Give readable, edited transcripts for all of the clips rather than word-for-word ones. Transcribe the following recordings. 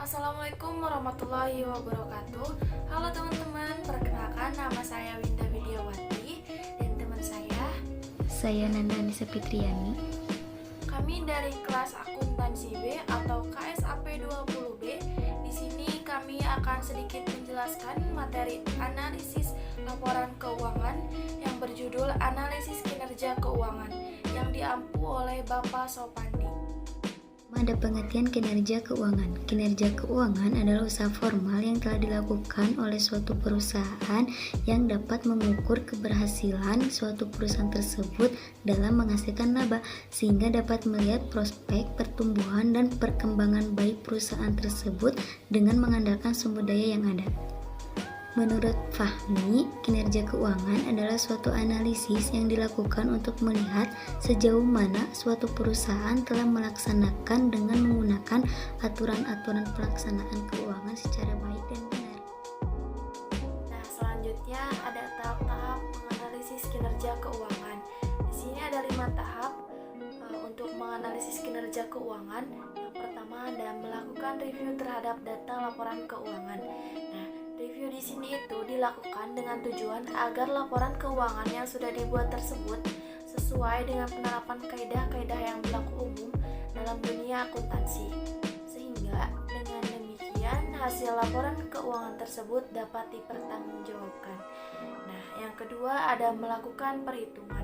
Assalamualaikum warahmatullahi wabarakatuh. Halo teman-teman, perkenalkan nama saya Winda Widiawati dan teman Saya Nanda Anissa Fitriani. kami dari kelas akuntansi B atau KSAP 20B. Di sini kami akan sedikit menjelaskan materi analisis laporan keuangan yang berjudul Analisis Kinerja Keuangan yang diampu oleh Bapak Sopandi. Ada pengertian kinerja keuangan. Kinerja keuangan adalah usaha formal yang telah dilakukan oleh suatu perusahaan yang dapat mengukur keberhasilan suatu perusahaan tersebut dalam menghasilkan laba, sehingga dapat melihat prospek pertumbuhan dan perkembangan baik perusahaan tersebut dengan mengandalkan sumber daya yang ada. Menurut Fahmi, kinerja keuangan adalah suatu analisis yang dilakukan untuk melihat sejauh mana suatu perusahaan telah melaksanakan dengan menggunakan aturan-aturan pelaksanaan keuangan secara baik dan benar. Nah, selanjutnya ada tahap-tahap menganalisis kinerja keuangan. Di sini ada 5 tahap untuk menganalisis kinerja keuangan. Yang pertama ada melakukan review terhadap data laporan keuangan. Nah, review di sini itu dilakukan dengan tujuan agar laporan keuangan yang sudah dibuat tersebut sesuai dengan penerapan kaidah-kaidah yang berlaku umum dalam dunia akuntansi, sehingga dengan demikian hasil laporan keuangan tersebut dapat dipertanggungjawabkan. Nah, yang kedua ada melakukan perhitungan.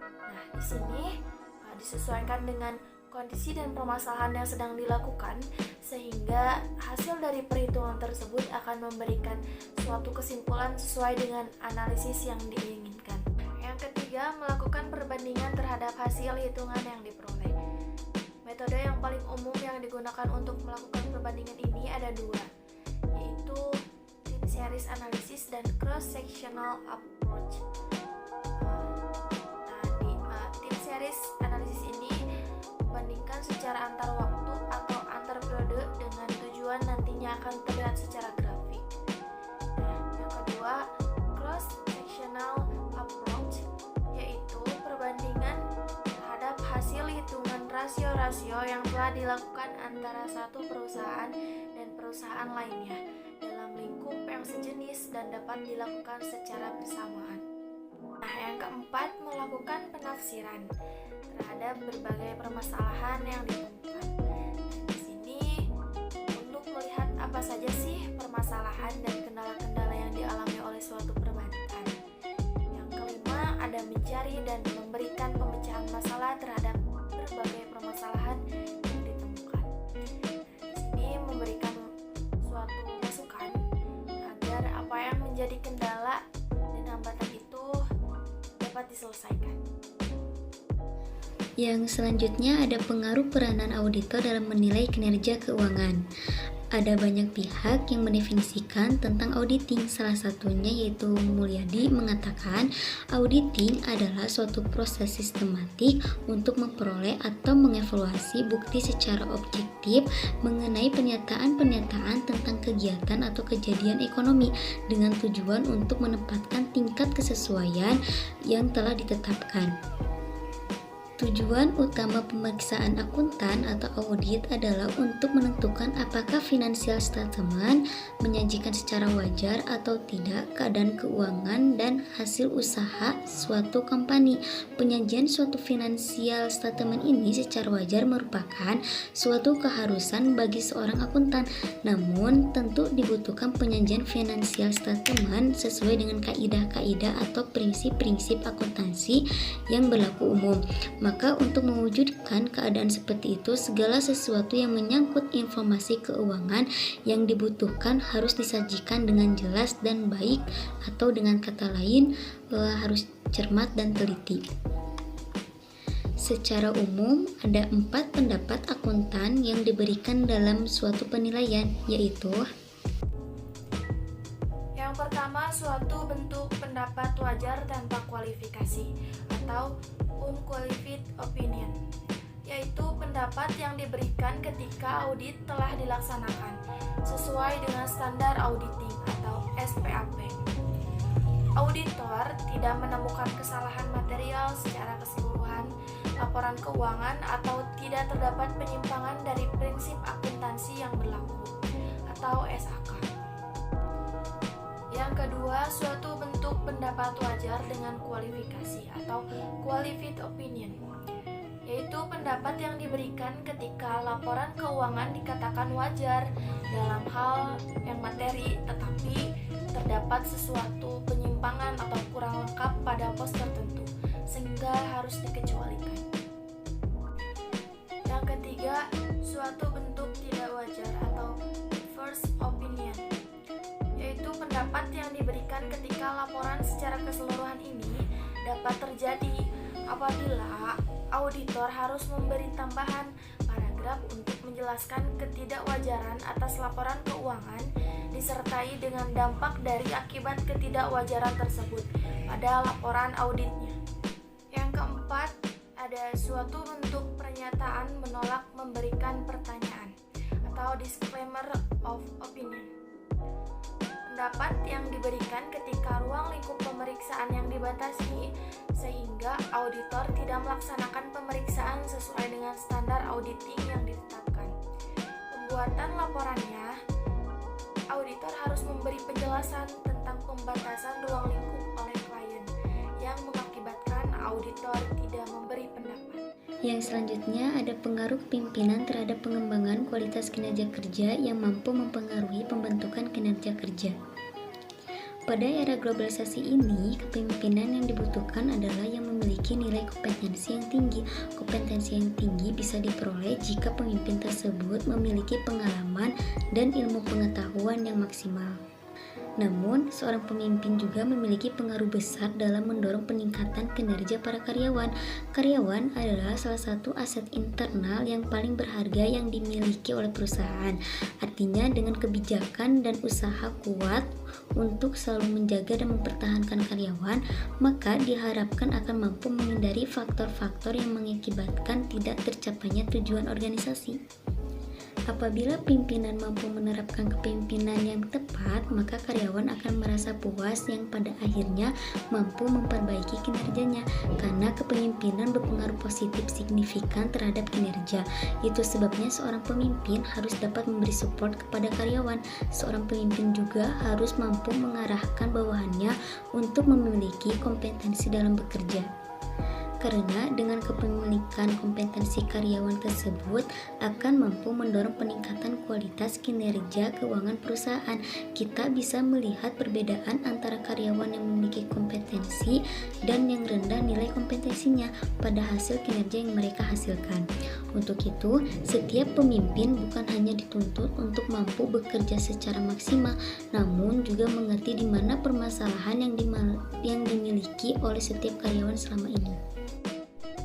Nah, di sini disesuaikan dengan kondisi dan permasalahan yang sedang dilakukan, sehingga hasil dari perhitungan tersebut akan memberikan suatu kesimpulan sesuai dengan analisis yang diinginkan. Yang ketiga, melakukan perbandingan terhadap hasil hitungan yang diperoleh. Metode yang paling umum yang digunakan untuk melakukan perbandingan ini ada 2, yaitu Time Series Analysis dan Cross-Sectional Approach. Time Series Analysis ini membandingkan secara antar waktu atau antar periode dengan tujuan nantinya akan terlihat secara grafik. Nah, yang kedua, cross-sectional approach, yaitu perbandingan terhadap hasil hitungan rasio-rasio yang telah dilakukan antara satu perusahaan dan perusahaan lainnya dalam lingkup yang sejenis dan dapat dilakukan secara bersamaan. Nah, yang keempat, melakukan penafsiran terhadap berbagai permasalahan yang ditemukan. Di sini untuk melihat apa saja sih permasalahan dan kendala-kendala yang dialami oleh suatu perbankan. Yang kelima, ada mencari dan memberikan pemecahan masalah terhadap berbagai permasalahan yang ditemukan. Di sini memberikan suatu masukan agar apa yang menjadi kendala dan hambatan itu dapat diselesaikan. Yang selanjutnya ada pengaruh peranan auditor dalam menilai kinerja keuangan. Ada banyak pihak yang mendefinisikan tentang auditing. Salah satunya yaitu Mulyadi mengatakan auditing adalah suatu proses sistematik untuk memperoleh atau mengevaluasi bukti secara objektif mengenai pernyataan-pernyataan tentang kegiatan atau kejadian ekonomi dengan tujuan untuk menempatkan tingkat kesesuaian yang telah ditetapkan. Tujuan utama pemeriksaan akuntan atau audit adalah untuk menentukan apakah financial statement menyajikan secara wajar atau tidak keadaan keuangan dan hasil usaha suatu company. Penyajian suatu financial statement ini secara wajar merupakan suatu keharusan bagi seorang akuntan. Namun, tentu dibutuhkan penyajian financial statement sesuai dengan kaidah-kaidah atau prinsip-prinsip akuntansi yang berlaku umum. Maka untuk mewujudkan keadaan seperti itu, segala sesuatu yang menyangkut informasi keuangan yang dibutuhkan harus disajikan dengan jelas dan baik, atau dengan kata lain harus cermat dan teliti. Secara umum, ada 4 pendapat akuntan yang diberikan dalam suatu penilaian, yaitu Yang pertama, suatu bentuk pendapat wajar tanpa kualifikasi atau unqualified opinion, yaitu pendapat yang diberikan ketika audit telah dilaksanakan sesuai dengan standar auditing atau SPAP. Auditor tidak menemukan kesalahan material secara keseluruhan laporan keuangan atau tidak terdapat penyimpangan dari prinsip akuntansi yang berlaku. atau SAK. Yang kedua, suatu bentuk pendapat wajar dengan kualifikasi atau qualified opinion, yaitu pendapat yang diberikan ketika laporan keuangan dikatakan wajar dalam hal yang materi, tetapi terdapat sesuatu penyimpangan atau kurang lengkap pada pos tertentu, sehingga harus dikecualikan. Yang ketiga, suatu bentuk tidak wajar atau adverse opinion, yaitu pendapat yang diberikan ketika laporan secara keseluruhan ini dapat terjadi apabila auditor harus memberi tambahan paragraf untuk menjelaskan ketidakwajaran atas laporan keuangan disertai dengan dampak dari akibat ketidakwajaran tersebut pada laporan auditnya. Yang keempat, ada suatu bentuk pernyataan menolak memberikan pertanyaan atau disclaimer of opinion. Pendapat yang diberikan ketika ruang lingkup pemeriksaan yang dibatasi sehingga auditor tidak melaksanakan pemeriksaan sesuai dengan standar auditing yang ditetapkan. Pembuatan laporannya, auditor harus memberi penjelasan tentang pembatasan ruang lingkup oleh klien yang mengakibatkan auditor tidak memberi pendapat. Yang selanjutnya ada pengaruh pimpinan terhadap pengembangan kualitas kinerja kerja yang mampu mempengaruhi pembentukan kinerja kerja. Pada era globalisasi ini, kepemimpinan yang dibutuhkan adalah yang memiliki nilai kompetensi yang tinggi. Kompetensi yang tinggi bisa diperoleh jika pemimpin tersebut memiliki pengalaman dan ilmu pengetahuan yang maksimal. Namun, seorang pemimpin juga memiliki pengaruh besar dalam mendorong peningkatan kinerja para karyawan. Karyawan adalah salah satu aset internal yang paling berharga yang dimiliki oleh perusahaan. Artinya, dengan kebijakan dan usaha kuat untuk selalu menjaga dan mempertahankan karyawan, maka diharapkan akan mampu menghindari faktor-faktor yang mengakibatkan tidak tercapainya tujuan organisasi. Apabila pimpinan mampu menerapkan kepemimpinan yang tepat, maka karyawan akan merasa puas yang pada akhirnya mampu memperbaiki kinerjanya, karena kepemimpinan berpengaruh positif signifikan terhadap kinerja. Itu sebabnya seorang pemimpin harus dapat memberi support kepada karyawan. Seorang pemimpin juga harus mampu mengarahkan bawahannya untuk memiliki kompetensi dalam bekerja. Karena dengan kepemilikan kompetensi karyawan tersebut akan mampu mendorong peningkatan kualitas kinerja keuangan perusahaan. Kita bisa melihat perbedaan antara karyawan yang memiliki kompetensi dan yang rendah nilai kompetensinya pada hasil kinerja yang mereka hasilkan. Untuk itu, setiap pemimpin bukan hanya dituntut untuk mampu bekerja secara maksimal, namun juga mengerti di mana permasalahan yang dimiliki oleh setiap karyawan selama ini.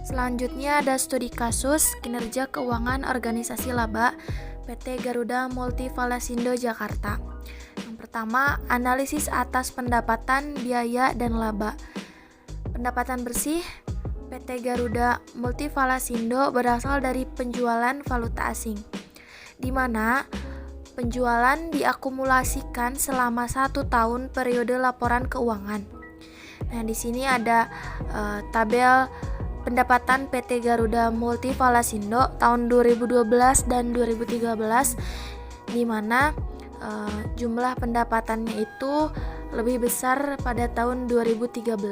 Selanjutnya ada studi kasus kinerja keuangan organisasi laba PT Garuda Multivalasindo Jakarta. Yang pertama, analisis atas pendapatan, biaya, dan laba. Pendapatan bersih PT Garuda Multivalasindo berasal dari penjualan valuta asing, di mana penjualan diakumulasikan selama 1 tahun periode laporan keuangan. Nah, di sini ada tabel pendapatan PT Garuda Multivalasindo tahun 2012 dan 2013, di mana jumlah pendapatannya itu lebih besar pada tahun 2013.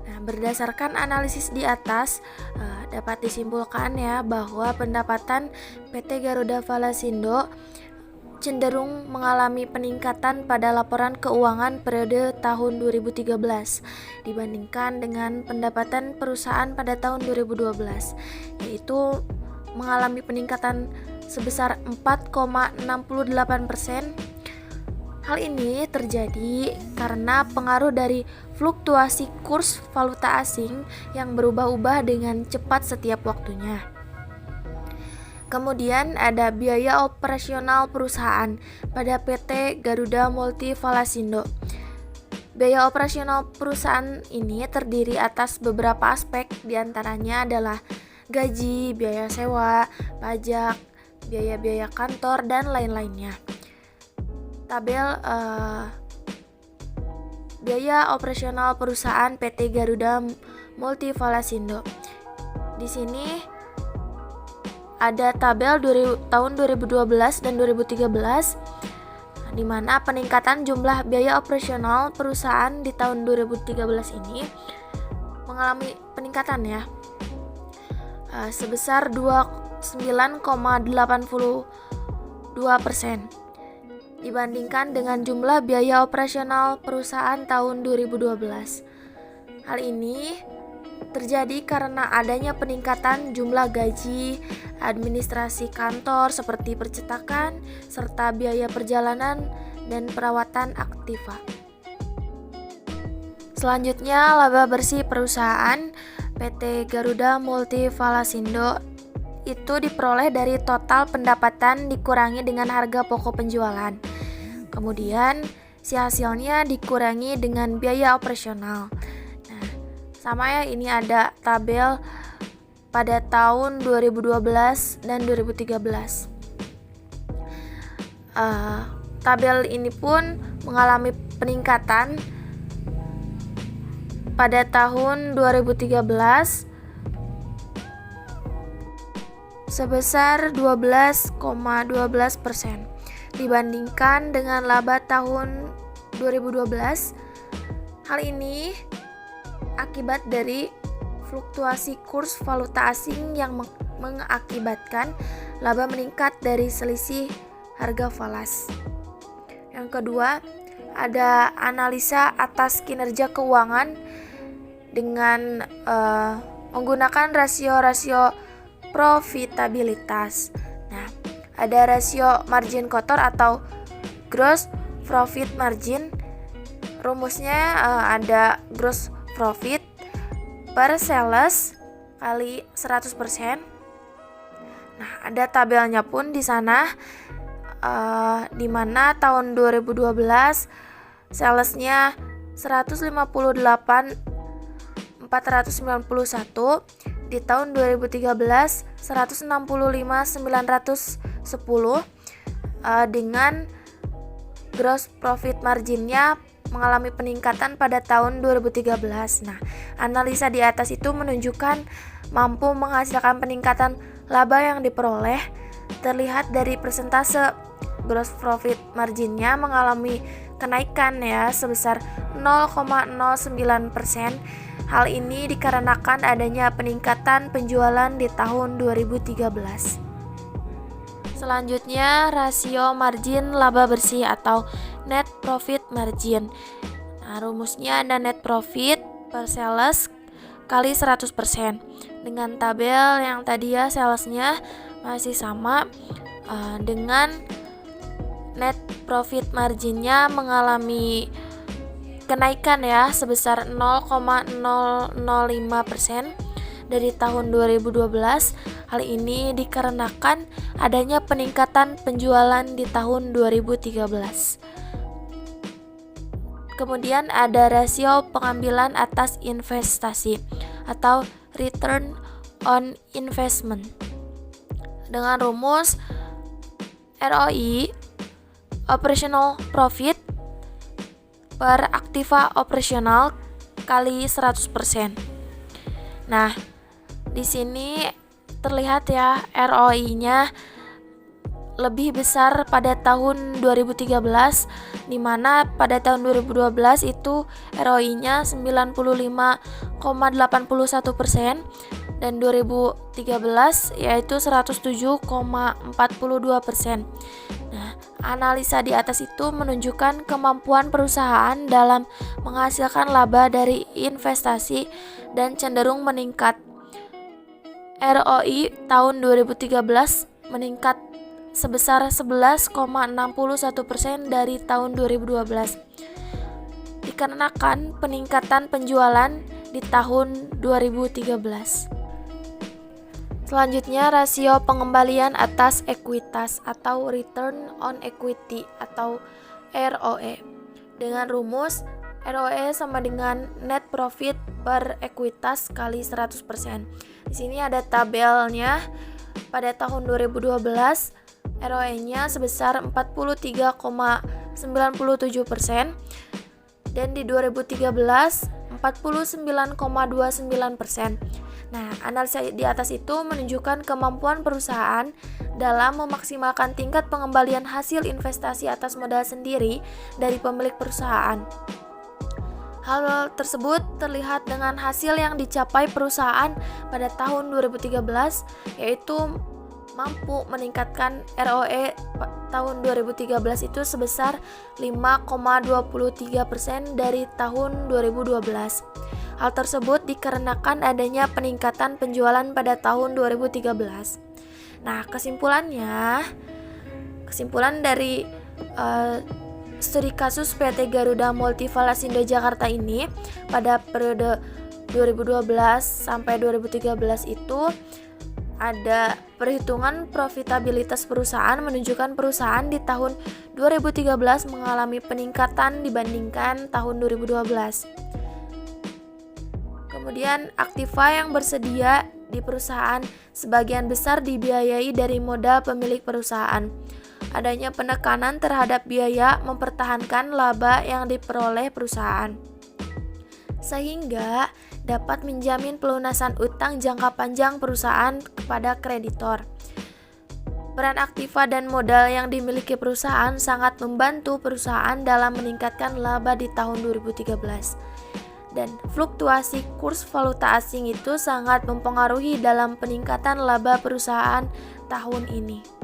Nah, berdasarkan analisis di atas, dapat disimpulkan ya bahwa pendapatan PT Garuda Valasindo cenderung mengalami peningkatan pada laporan keuangan periode tahun 2013 dibandingkan dengan pendapatan perusahaan pada tahun 2012, yaitu mengalami peningkatan sebesar 4,68%. Hal ini terjadi karena pengaruh dari fluktuasi kurs valuta asing yang berubah-ubah dengan cepat setiap waktunya. Kemudian ada biaya operasional perusahaan pada PT Garuda Multivalasindo. Biaya operasional perusahaan ini terdiri atas beberapa aspek, diantaranya adalah gaji, biaya sewa, pajak, biaya-biaya kantor, dan lain-lainnya. Tabel biaya operasional perusahaan PT Garuda Multivalasindo. Di sini ada tabel tahun 2012 dan 2013 di mana peningkatan jumlah biaya operasional perusahaan di tahun 2013 ini mengalami peningkatan ya sebesar 29,82% dibandingkan dengan jumlah biaya operasional perusahaan tahun 2012. Hal ini terjadi karena adanya peningkatan jumlah gaji, administrasi kantor seperti percetakan, serta biaya perjalanan dan perawatan aktiva. Selanjutnya, laba bersih perusahaan PT Garuda Multivalasindo itu diperoleh dari total pendapatan dikurangi dengan harga pokok penjualan. Kemudian, si hasilnya dikurangi dengan biaya operasional. Sama ya, ini ada tabel pada tahun 2012 dan 2013. Tabel ini pun mengalami peningkatan pada tahun 2013 sebesar 12,12% dibandingkan dengan laba tahun 2012. Hal ini akibat dari fluktuasi kurs valuta asing yang mengakibatkan laba meningkat dari selisih harga falas. Yang kedua, ada analisa atas kinerja keuangan dengan menggunakan rasio-rasio profitabilitas. Nah, ada rasio margin kotor atau gross profit margin. Rumusnya ada gross profit per sales kali 100%. Nah, ada tabelnya pun di sana di mana tahun 2012 salesnya 158.491, di tahun 2013 165.910 dengan gross profit marginnya mengalami peningkatan pada tahun 2013. Nah, analisa di atas itu menunjukkan mampu menghasilkan peningkatan laba yang diperoleh terlihat dari persentase gross profit marginnya mengalami kenaikan ya sebesar 0,09%. Hal ini dikarenakan adanya peningkatan penjualan di tahun 2013. Selanjutnya, rasio margin laba bersih atau net profit margin. Nah, rumusnya ada net profit per sales kali 100%. Dengan tabel yang tadi ya salesnya masih sama dengan net profit marginnya mengalami kenaikan ya sebesar 0,005% dari tahun 2012. Hal ini dikarenakan adanya peningkatan penjualan di tahun 2013. Kemudian ada rasio pengambilan atas investasi atau return on investment. Dengan rumus ROI, operational profit per aktiva operasional kali 100%. Nah, di sini terlihat ya ROI-nya lebih besar pada tahun 2013, di mana pada tahun 2012 itu ROI-nya 95,81% dan 2013 yaitu 107,42%. Nah, analisa di atas itu menunjukkan kemampuan perusahaan dalam menghasilkan laba dari investasi dan cenderung meningkat. ROI tahun 2013 meningkat sebesar 11,61% dari tahun 2012 dikarenakan peningkatan penjualan di tahun 2013. Selanjutnya, rasio pengembalian atas ekuitas atau return on equity atau ROE. Dengan rumus ROE sama dengan net profit per ekuitas kali 100%. Di sini ada tabelnya. Pada tahun 2012 ROE-nya sebesar 43,97% dan di 2013 49,29%. Nah, analisa di atas itu menunjukkan kemampuan perusahaan dalam memaksimalkan tingkat pengembalian hasil investasi atas modal sendiri dari pemilik perusahaan. Hal tersebut terlihat dengan hasil yang dicapai perusahaan pada tahun 2013, yaitu mampu meningkatkan ROE tahun 2013 itu sebesar 5,23% dari tahun 2012. Hal tersebut dikarenakan adanya peningkatan penjualan pada tahun 2013. Nah, kesimpulan dari studi kasus PT Garuda Multivalasindo Jakarta ini pada periode 2012 sampai 2013 itu ada perhitungan profitabilitas perusahaan menunjukkan perusahaan di tahun 2013 mengalami peningkatan dibandingkan tahun 2012. Kemudian aktiva yang bersedia di perusahaan sebagian besar dibiayai dari modal pemilik perusahaan. Adanya penekanan terhadap biaya mempertahankan laba yang diperoleh perusahaan, sehingga dapat menjamin pelunasan utang jangka panjang perusahaan kepada kreditor. Peran aktiva dan modal yang dimiliki perusahaan sangat membantu perusahaan dalam meningkatkan laba di tahun 2013. Dan fluktuasi kurs valuta asing itu sangat mempengaruhi dalam peningkatan laba perusahaan tahun ini.